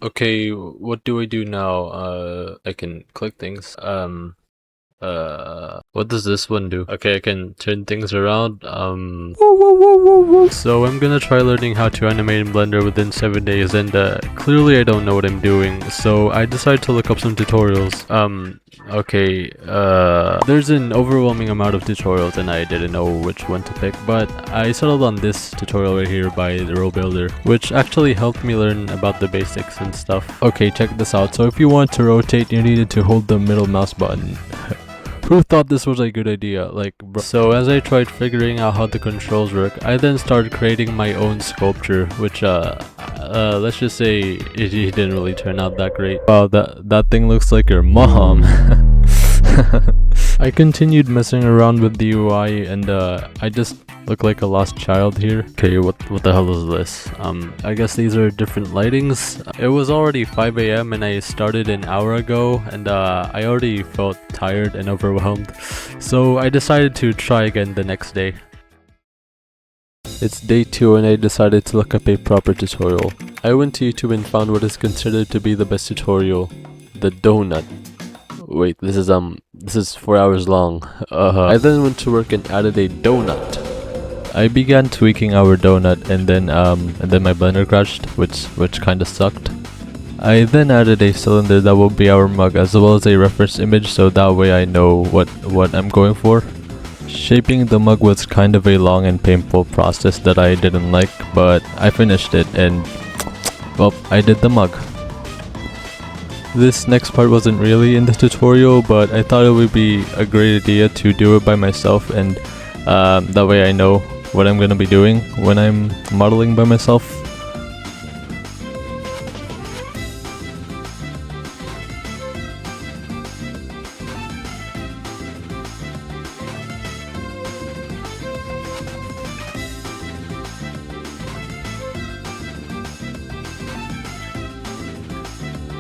Okay, what do I do now? I can click things. What does this one do? Okay, I can turn things around. So I'm gonna try learning how to animate in Blender within 7 days, and clearly I don't know what I'm doing, so I decided to look up some tutorials. Okay, there's an overwhelming amount of tutorials and I didn't know which one to pick, but I settled on this tutorial right here by the Row Builder, which actually helped me learn about the basics and stuff. Okay, check this out. So if you want to rotate, you needed to hold the middle mouse button. Who thought this was a good idea? Like, bro. So as I tried figuring out how the controls work, I then started creating my own sculpture, which let's just say it didn't really turn out that great. Wow, that thing looks like your mom. I continued messing around with the UI and I just look like a lost child here. Okay, what the hell is this? I guess these are different lightings. It was already 5 AM and I started an hour ago, and I already felt tired and overwhelmed. So I decided to try again the next day. It's day 2 and I decided to look up a proper tutorial. I went to YouTube and found what is considered to be the best tutorial, the donut. Wait, this is 4 hours long. I then went to work and added a donut. I began tweaking our donut and then my Blender crashed, which kinda sucked. I then added a cylinder that will be our mug as well as a reference image, so that way I know what I'm going for. Shaping the mug was kind of a long and painful process that I didn't like, but I finished it and, well, I did the mug. This next part wasn't really in the tutorial, but I thought it would be a great idea to do it by myself, and that way I know what I'm gonna be doing when I'm modeling by myself.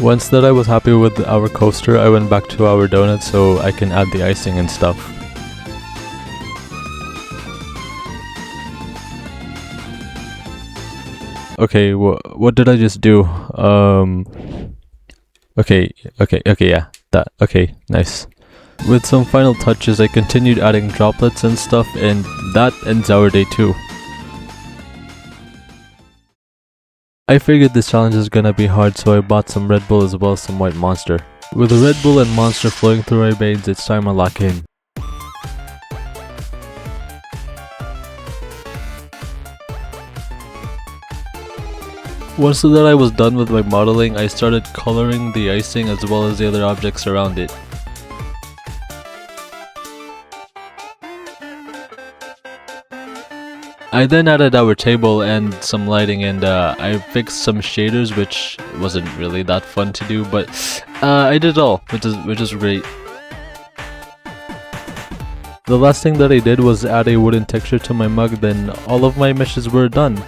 Once that I was happy with our coaster, I went back to our donut so I can add the icing and stuff. Okay, what did I just do? Okay, yeah, okay, nice. With some final touches, I continued adding droplets and stuff, and that ends our day 2. I figured this challenge is gonna be hard, so I bought some Red Bull as well as some White Monster. With the Red Bull and Monster flowing through my veins, it's time to lock in. Once that I was done with my modeling, I started coloring the icing as well as the other objects around it. I then added our table and some lighting, and I fixed some shaders, which wasn't really that fun to do, but I did it all, which is great. The last thing that I did was add a wooden texture to my mug, then all of my meshes were done.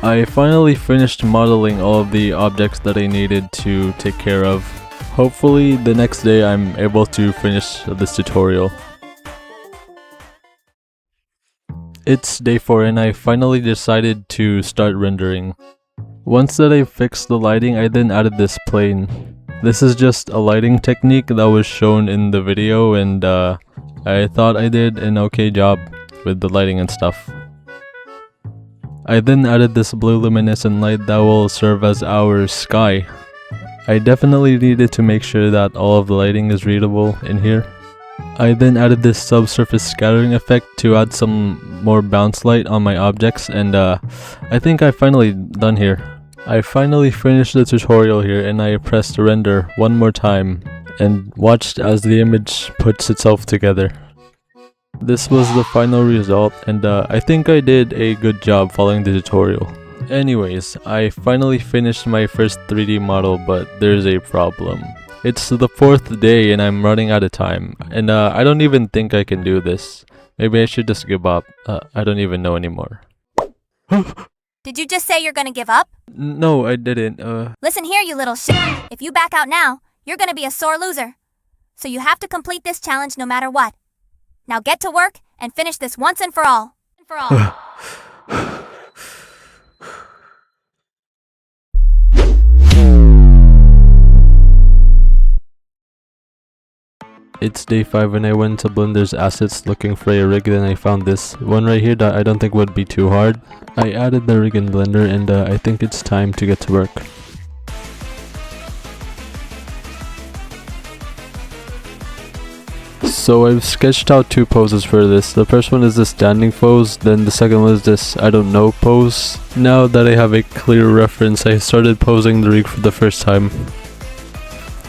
I finally finished modeling all of the objects that I needed to take care of. Hopefully the next day I'm able to finish this tutorial. It's day 4 and I finally decided to start rendering. Once that I fixed the lighting, I then added this plane. This is just a lighting technique that was shown in the video, and I thought I did an okay job with the lighting and stuff. I then added this blue luminescent light that will serve as our sky. I definitely needed to make sure that all of the lighting is readable in here. I then added this subsurface scattering effect to add some more bounce light on my objects, and I think I'm finally done here. I finally finished the tutorial here and I pressed render one more time and watched as the image puts itself together. This was the final result, and I think I did a good job following the tutorial. Anyways, I finally finished my first 3D model, but there's a problem. It's the 4th day and I'm running out of time, and I don't even think I can do this. Maybe I should just give up. I don't even know anymore. Did you just say you're gonna give up? No, I didn't. Listen here, you little shit. If you back out now, you're gonna be a sore loser. So you have to complete this challenge no matter what. Now get to work and finish this once and for all. It's day 5 and I went to Blender's assets looking for a rig, then I found this one right here that I don't think would be too hard. I added the rig in Blender and I think it's time to get to work. So I've sketched out 2 poses for this. The first one is the standing pose, then the second one is this I don't know pose. Now that I have a clear reference, I started posing the rig for the first time.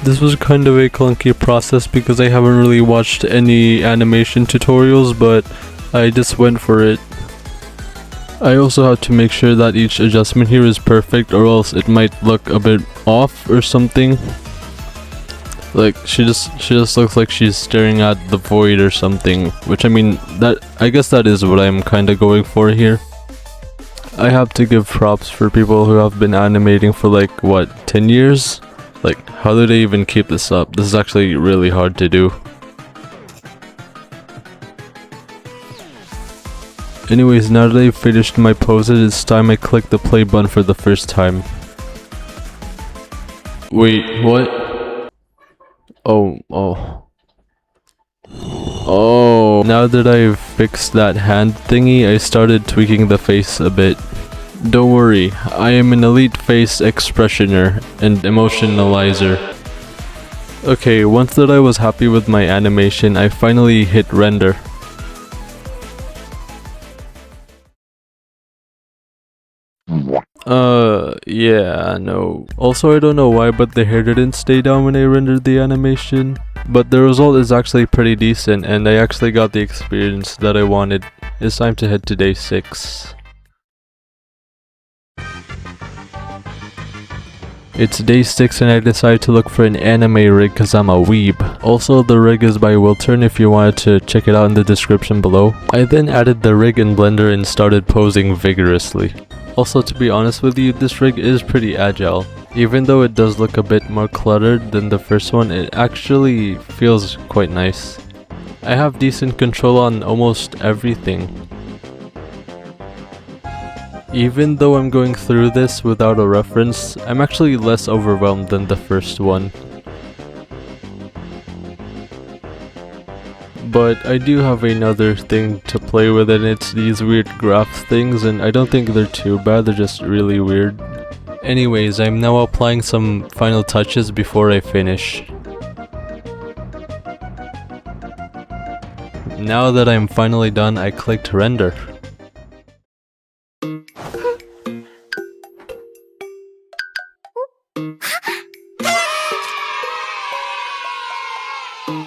This was kind of a clunky process because I haven't really watched any animation tutorials, but I just went for it. I also have to make sure that each adjustment here is perfect, or else it might look a bit off or something. Like she just looks like she's staring at the void or something, which I mean, I guess that is what I'm kind of going for here. I have to give props for people who have been animating for like what, 10 years? Like, how do they even keep this up? This is actually really hard to do. Anyways, now that I've finished my poses, it's time I click the play button for the first time. Wait, what? Oh, now that I've fixed that hand thingy, I started tweaking the face a bit. Don't worry, I am an elite face expressioner and emotionalizer. Okay, once that I was happy with my animation, I finally hit render. Yeah, no. Also, I don't know why, but the hair didn't stay down when I rendered the animation. But the result is actually pretty decent, and I actually got the experience that I wanted. It's time to head to day 6. It's day 6 and I decided to look for an anime rig because I'm a weeb. Also, the rig is by Wiltern if you wanted to check it out in the description below. I then added the rig in Blender and started posing vigorously. Also, to be honest with you, this rig is pretty agile. Even though it does look a bit more cluttered than the first one, it actually feels quite nice. I have decent control on almost everything. Even though I'm going through this without a reference, I'm actually less overwhelmed than the first one. But I do have another thing to play with, and it's these weird graph things, and I don't think they're too bad, they're just really weird. Anyways, I'm now applying some final touches before I finish. Now that I'm finally done, I clicked render.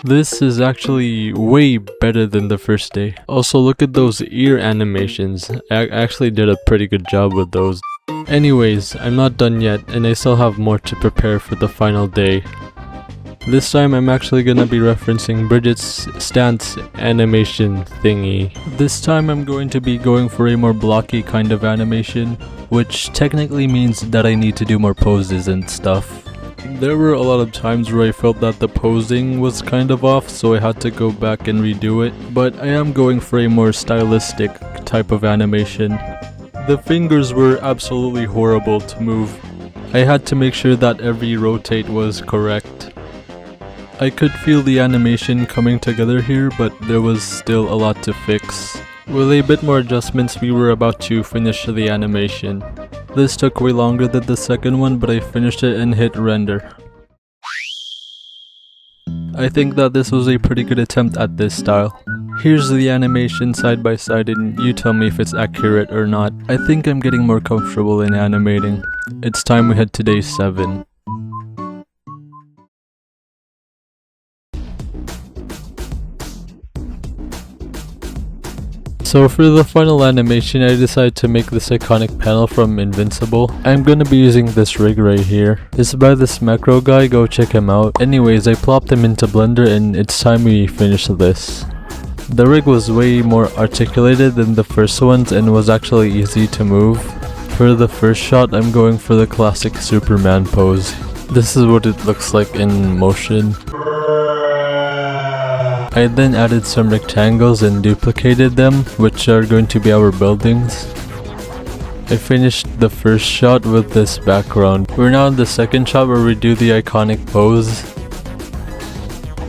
This is actually way better than the first day. Also, look at those ear animations. I actually did a pretty good job with those. Anyways, I'm not done yet, and I still have more to prepare for the final day. This time I'm actually gonna be referencing Bridget's stance animation thingy. This time I'm going to be going for a more blocky kind of animation, which technically means that I need to do more poses and stuff. There were a lot of times where I felt that the posing was kind of off, so I had to go back and redo it, but I am going for a more stylistic type of animation. The fingers were absolutely horrible to move. I had to make sure that every rotate was correct. I could feel the animation coming together here, but there was still a lot to fix. With a bit more adjustments, we were about to finish the animation. This took way longer than the second one, but I finished it and hit render. I think that this was a pretty good attempt at this style. Here's the animation side by side and you tell me if it's accurate or not. I think I'm getting more comfortable in animating. It's time we head to day 7. So for the final animation, I decided to make this iconic panel from Invincible. I'm gonna be using this rig right here. It's by this macro guy, go check him out. Anyways, I plopped him into Blender and it's time we finish this. The rig was way more articulated than the first ones and was actually easy to move. For the first shot, I'm going for the classic Superman pose. This is what it looks like in motion. I then added some rectangles and duplicated them, which are going to be our buildings. I finished the first shot with this background. We're now in the second shot where we do the iconic pose.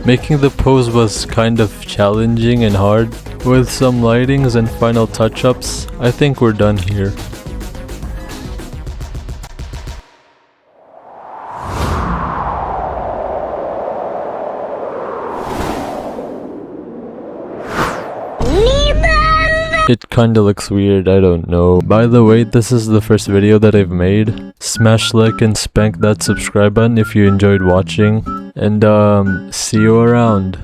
Making the pose was kind of challenging and hard. With some lightings and final touch-ups, I think we're done here. It kinda looks weird, I don't know. By the way, this is the first video that I've made. Smash like and spank that subscribe button if you enjoyed watching. And see you around.